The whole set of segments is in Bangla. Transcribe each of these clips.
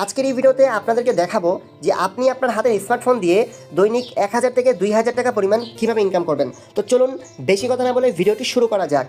আজকের এই ভিডিওতে আপনাদেরকে দেখাবো যে আপনি আপনার হাতের স্মার্টফোন দিয়ে দৈনিক 1000 থেকে 2000 টাকা পরিমাণ কীভাবে ইনকাম করবেন। তো চলুন বেশি কথা না বলে ভিডিওটি শুরু করা যাক।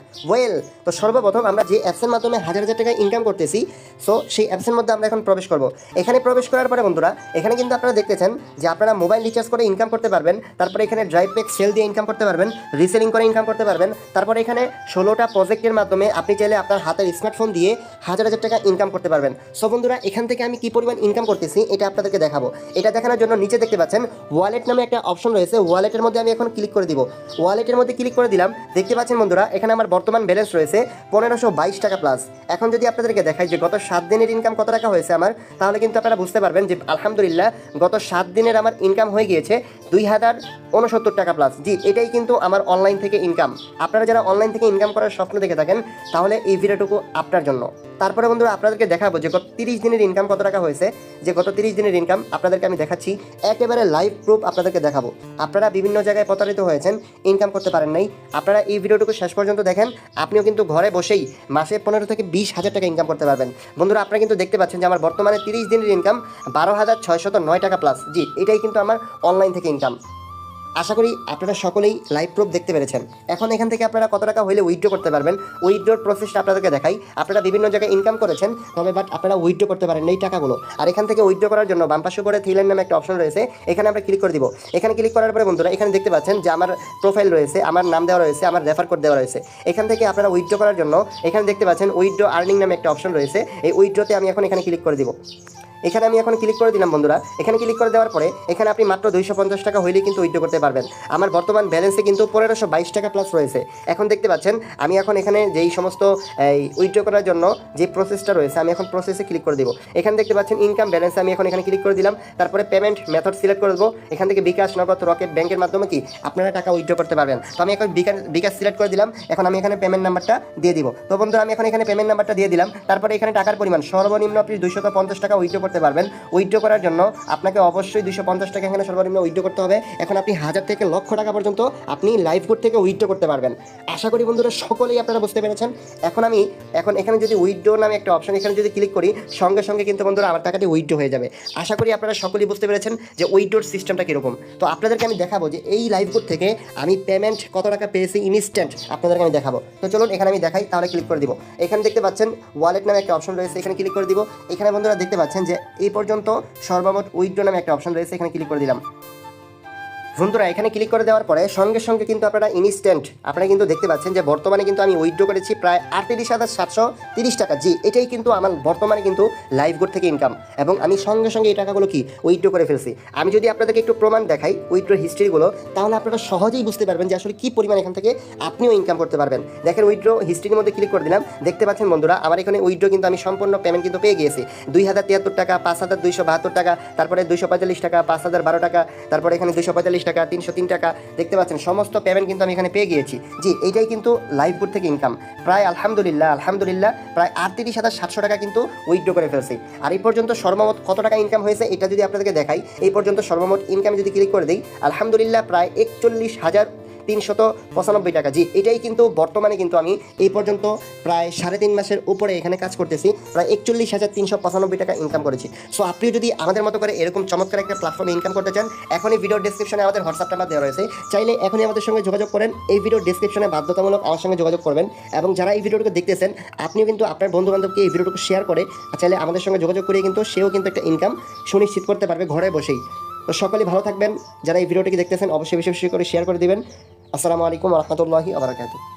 তো সর্বপ্রথম আমরা যে অ্যাপসের মাধ্যমে হাজার হাজার টাকা ইনকাম করতেছি, সো সেই অ্যাপসের মধ্যে আমরা এখন প্রবেশ করব। এখানে প্রবেশ করার পরে বন্ধুরা, এখানে কিন্তু আপনারা দেখতেছেন যে আপনারা মোবাইল রিচার্জ করে ইনকাম করতে পারবেন, তারপরে এখানে ড্রাইভ প্যাক সেল দিয়ে ইনকাম করতে পারবেন, রিসেলিং করে ইনকাম করতে পারবেন, তারপরে এখানে 16টা প্রজেক্টের মাধ্যমে আপনি চাইলে আপনার হাতের স্মার্টফোন দিয়ে হাজার হাজার টাকা ইনকাম করতে পারবেন। সো বন্ধুরা, এখান থেকে আমি কি পরিমাণ ইনকাম করতেছি এটা আপনাদেরকে দেখাবো। এটা দেখানোর জন্য নিচে দেখতে পাচ্ছেন ওয়ালেট নামে একটা অপশন রয়েছে। ওয়ালেটের মধ্যে আমি এখন ক্লিক করে দিব। ওয়ালেটের মধ্যে ক্লিক করে দিলাম। দেখতে পাচ্ছেন বন্ধুরা, এখানে আমার বর্তমান ব্যালেন্স রয়েছে 1522 টাকা প্লাস। এখন যদি আপনাদেরকে দেখাই যে গত 7 দিনের ইনকাম কত টাকা হয়েছে আমার, তাহলে কিন্তু আপনারা বুঝতে পারবেন যে আলহামদুলিল্লাহ গত 7 দিনের আমার ইনকাম হয়ে গিয়েছে 2069 টাকা প্লাস। জি, এটাই কিন্তু আমার অনলাইন থেকে ইনকাম। আপনারা যারা অনলাইন থেকে ইনকাম করার স্বপ্ন দেখে থাকেন, তাহলে এই ভিডিওটুকু আপনার জন্য। তারপরে বন্ধুরা, আপনাদেরকে দেখাবো যে গত 30 দিনের ইনকাম কত টাকা হয়েছে। যে গত 30 দিনের ইনকাম আপনাদেরকে আমি দেখাচ্ছি, একেবারে লাইভ প্রুফ আপনাদেরকে দেখাবো। আপনারা বিভিন্ন জায়গায় প্রতারিত হয়েছেন, ইনকাম করতে পারেন নাই, আপনারা এই ভিডিওটুকু শেষ পর্যন্ত দেখেন। আপনিও কিন্তু ঘরে বসেই মাসে 15 থেকে 20 হাজার টাকা ইনকাম করতে পারবেন। বন্ধুরা, আপনারা কিন্তু দেখতে পাচ্ছেন যে আমার বর্তমানে 30 দিনের ইনকাম 12,609 টাকা প্লাস। জি, এটাই কিন্তু আমার অনলাইন থেকে ইনকাম। আশা করি আপনারা সকলেই লাইভ প্রুফ দেখতে পেরেছেন। এখন এখান থেকে আপনারা কত টাকা হইলে উইথড্র করতে পারবেন, উইথড্রর প্রসেসটা আপনাদেরকে দেখাই। আপনারা বিভিন্ন জায়গায় ইনকাম করেছেন, তবে বাট আপনারা উইথড্র করতে পারেন এই টাকাগুলো। আর এখান থেকে উইথড্র করার জন্য বাম পাশে করে থ্রি লাইন নামে একটা অপশন রয়েছে, এখানে আমরা ক্লিক করে দিব। এখানে ক্লিক করার পরে বন্ধুরা, এখানে দেখতে পাচ্ছেন যে আমার প্রোফাইল রয়েছে, আমার নাম দেওয়া রয়েছে, আমার রেফার কোড দেওয়া রয়েছে। এখান থেকে আপনারা উইথড্র করার জন্য এখানে দেখতে পাচ্ছেন উইথড্র আর্নিং নামে একটা অপশন রয়েছে। এই উইথড্রতে আমি এখন এখানে ক্লিক করে দিব। এখানে আমি এখন ক্লিক করে দিলাম বন্ধুরা। এখানে ক্লিক করে দেওয়ার পরে এখানে আপনি মাত্র 250 টাকা হইলেই কিন্তু উইথড্র করতে পারবেন। আমার বর্তমান ব্যালেন্সে কিন্তু 1522 টাকা প্লাস রয়েছে। এখন দেখতে পাচ্ছেন আমি এখন এখানে যেই সমস্ত উইথড্র করার জন্য যে প্রসেসটা রয়েছে, আমি এখন প্রসেসে ক্লিক করে দিব। এখানে দেখতে পাচ্ছেন ইনকাম ব্যালেন্স, আমি এখন এখানে ক্লিক করে দিলাম। তারপরে পেমেন্ট মেথড সিলেক্ট করে দেবো। এখান থেকে বিকাশ, নগদ, রকেট ব্যাংকের মাধ্যমে কি আপনারা টাকা উইথড্র করতে পারবেন। তো আমি এখন বিকাশ সিলেক্ট করে দিলাম। এখন আমি এখানে পেমেন্ট নাম্বারটা দিয়ে দিব। তো বন্ধুরা, আমি এখন এখানে পেমেন্ট নাম্বারটা দিয়ে দিলাম। তারপরে এখানে টাকার পরিমাণ সর্বনিম্ন আপনি 250 টাকা উইথড্র করতে পারবেন। উইথড্র করার জন্য আপনাকে অবশ্যই 250 টাকা এখানে সর্বনিম্ন উইথড্র করতে হবে। এখন আপনি 1000 থেকে লক্ষ টাকা পর্যন্ত আপনি লাইভ কোড থেকে উইথড্র করতে পারবেন। আশা করি বন্ধুরা সকলেই আপনারা বুঝতে পেরেছেন। এখন এখানে যদি উইথড্র নামে একটা অপশন এখানে যদি ক্লিক করি, সঙ্গে সঙ্গে কিন্তু বন্ধুরা আমার টাকাটি উইথড্র হয়ে যাবে। আশা করি আপনারা সকলেই বুঝতে পেরেছেন যে উইথড্রর সিস্টেমটা কীরকম। তো আপনাদেরকে আমি দেখাবো যে এই লাইভ কোড থেকে আমি পেমেন্ট কত টাকা পেয়েছি ইনস্ট্যান্ট, আপনাদেরকে আমি দেখাবো। তো চলুন এখানে আমি দেখাই, তাহলে ক্লিক করে দিব। এখানে দেখতে পাচ্ছেন ওয়ালেট নামে একটা অপশন রয়েছে, এখানে ক্লিক করে দিব। এখানে বন্ধুরা দেখতে পাচ্ছেন যে এই পর্যন্ত সর্বমোট উইথড্র নামে একটা অপশন রয়েছে, এখানে ক্লিক করে দিলাম। বন্ধুরা, এখানে ক্লিক করে দেওয়ার পরে সঙ্গে সঙ্গে কিন্তু আপনারা ইনস্ট্যান্ট আপনারা কিন্তু দেখতে পাচ্ছেন যে বর্তমানে কিন্তু আমি উইথড্র করেছি প্রায় 38,730 টাকা। জি, এটাই কিন্তু আমার বর্তমানে কিন্তু লাইভ কোড থেকে ইনকাম, এবং আমি সঙ্গে সঙ্গে এই টাকাগুলো কি উইথড্র করে ফেলছি। আমি যদি আপনাদেরকে একটু প্রমাণ দেখাই উইথড্রর হিস্ট্রিগুলো, তাহলে আপনারা সহজেই বুঝতে পারবেন যে আসলে কী পরিমাণ এখান থেকে আপনিও ইনকাম করতে পারবেন। দেখেন, উইথড্র হিস্ট্রির মধ্যে ক্লিক করে দিলাম। দেখতে পাচ্ছেন বন্ধুরা, আমার এখানে উইথড্র কিন্তু আমি সম্পূর্ণ পেমেন্ট কিন্তু পেয়ে গিয়েছি। 2073 টাকা, 5272 টাকা, তারপরে 245 টাকা, 5012 টাকা, তারপরে এখানে 245 টাকা, 303 টাকা। দেখতে পাচ্ছেন সমস্ত পেমেন্ট কিন্তু আমি এখানে পেয়ে গিয়েছি। জি, এইটাই কিন্তু লাইভ কোড থেকে ইনকাম। প্রায় আলহামদুলিল্লাহ প্রায় 38,700 টাকা কিন্তু উইথড্র করে ফেলছি। আর এই পর্যন্ত সর্বমোট কত টাকা ইনকাম হয়েছে এটা যদি আপনাদেরকে দেখাই, এই পর্যন্ত সর্বমোট ইনকাম যদি ক্লিক করে দিই, আলহামদুলিল্লাহ প্রায় 41,395 টাকা। জি, এটাই কিন্তু বর্তমানে কিন্তু আমি এই পর্যন্ত প্রায় 3.5 মাসের উপরে এখানে কাজ করতেছি, প্রায় 41,395 টাকা ইনকাম করেছি। সো আপনিও যদি আমাদের মতো করে এরকম চমৎকার একটা প্ল্যাটফর্মে ইনকাম করতে চান, এখনই ভিডিও ডেসক্রিপশনে আমাদের হোয়াটসঅ্যাপ নাম্বার দেওয়া রয়েছে, চাইলে এখনই আমাদের সঙ্গে যোগাযোগ করেন। এই ভিডিও ডেসক্রিপশনে বাধ্যতামূলক আমার সঙ্গে যোগাযোগ করবেন, এবং যারা এই ভিডিওটুকু দেখতেছেন আপনিও কিন্তু আপনার বন্ধুবান্ধবকে এই ভিডিওটুকু শেয়ার করে চাইলে আমাদের সঙ্গে যোগাযোগ করে কিন্তু সেও কিন্তু একটা ইনকাম সুনিশ্চিত করতে পারবে ঘরে বসেই। তো সকলেই ভালো থাকবেন। যারা এই ভিডিওটিকে দেখতেছেন অবশ্যই বেশি বেশি করে শেয়ার করে দিবেন। আসসালামু আলাইকুম ওয়া রাহমাতুল্লাহি ওয়া বারাকাতুহু।